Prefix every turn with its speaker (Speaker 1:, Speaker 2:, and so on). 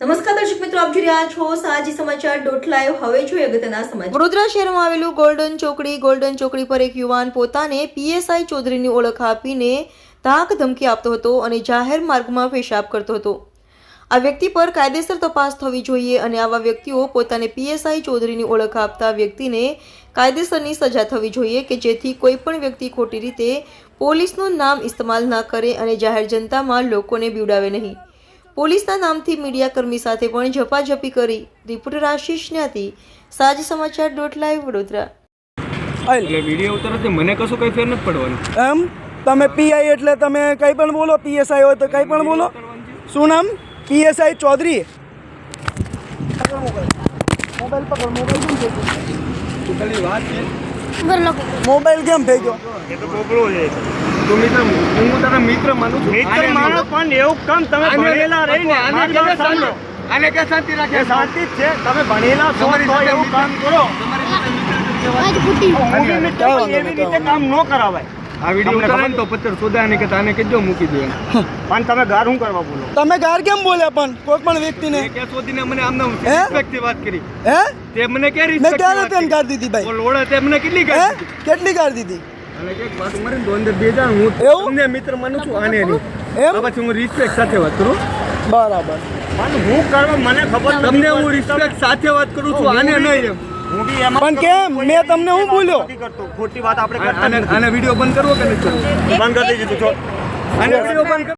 Speaker 1: નમસ્કાર દર્શક મિત્રો, આપ જોઈ રહ્યા છો સાજી સમાચાર .live. હવે જોઈએ અગત્યના સમાચાર. વડોદરા શહેરમાં આવેલું ગોલ્ડન ચોકડી પર એક યુવાન પોતાને પીએસઆઈ ચૌધરીની ઓળખ આપીને ધાક ધમકી આપતો હતો અને જાહેર માર્ગમાં પેશાબ કરતો હતો. આ વ્યક્તિ પર કાયદેસર તપાસ થવી જોઈએ અને આવા વ્યક્તિઓ પોતાને પીએસઆઈ ચૌધરીની ઓળખ આપતા વ્યક્તિને કાયદેસરની સજા થવી જોઈએ કે જેથી કોઈ પણ વ્યક્તિ ખોટી રીતે પોલીસનું નામ ઇસ્તેમાલ ન કરે અને જાહેર જનતામાં લોકોને બીવડાવે નહીં. પોલીસના નામથી મીડિયાકર્મી સાથે પણ ઝપાઝપી કરી. રિપોર્ટર આશીષ ન્યાતી, સાજી સમાચાર .live વડોદરા.
Speaker 2: એટલે વિડીયો ઉતારો છે, મને કશું કઈ ફેર નથી પડવાનું.
Speaker 3: એમ તમે પીઆઈ એટલે તમે કંઈ પણ બોલો, પીએસઆઈ હોય તો કંઈ પણ બોલો. શું નામ? પીએસઆઈ ચૌધરી. મોબાઈલ પકડ, મોબાઈલ કેમ થઈ ગયો?
Speaker 2: તું ખાલી વાત છે,
Speaker 3: મોબાઈલ કેમ થઈ ગયો?
Speaker 2: એ તો બોકડો છે. તું મિત્ર, હું તારા મિત્ર માનું છું.
Speaker 4: મિત્ર માનો પણ એવું કામ તમે ભણેલા રહીને મારી વાત સાંભળો.
Speaker 2: આને કે શાંતિ રાખે,
Speaker 4: એ શાંતિ જ છે. તમે ભણેલા છો તો એવું કામ કરો. હું બી મિત્ર પણ એવી રીતે કામ ન કરાવાય.
Speaker 2: આ વિડીયો ઉતારે ને તો પથ્થર સોદા ને કે તાને કેજો મૂકી દે.
Speaker 4: પણ તમે ગાર શું કરવા બોલો?
Speaker 3: તમે ગાર કેમ બોલ્યા પણ કોઈ પણ વ્યક્તિને?
Speaker 2: કે શોધીને મને આમ નામ
Speaker 3: હે?
Speaker 2: રિસ્પેક્ટ થી વાત કરી.
Speaker 3: હે?
Speaker 2: તે મને કે
Speaker 3: મેં
Speaker 2: રિસ્પેક્ટ
Speaker 3: ક્યારે તેને ગાર દીધી ભાઈ?
Speaker 2: લોડા તે મને કેટલી
Speaker 3: હે?
Speaker 2: ગાર દીધી?
Speaker 3: કેટલી ગાર દીધી?
Speaker 2: અને કે વાત મારી તો અંદર 2000 હું
Speaker 3: એવું?
Speaker 2: તમને મિત્ર માનું છું આને નહીં.
Speaker 3: એમ?
Speaker 2: આ પછી હું રિસ્પેક્ટ સાથે વાત કરું.
Speaker 3: બરાબર.
Speaker 4: પણ હું કરવા મને ખબર નથી.
Speaker 2: તમને હું રિસ્પેક્ટ સાથે વાત કરું છું, આને નહીં એમ.
Speaker 4: હું બી એમાં
Speaker 3: પણ કેમ? મેં તમને હું બોલ્યો?
Speaker 4: નથી કરતો. ખોટી વાત આપણે કરતા
Speaker 2: આને વિડીયો બંધ કરવો કે નહીં કરવો?
Speaker 4: બંધ કરી દીધું છો.
Speaker 2: આને વિડીયો બંધ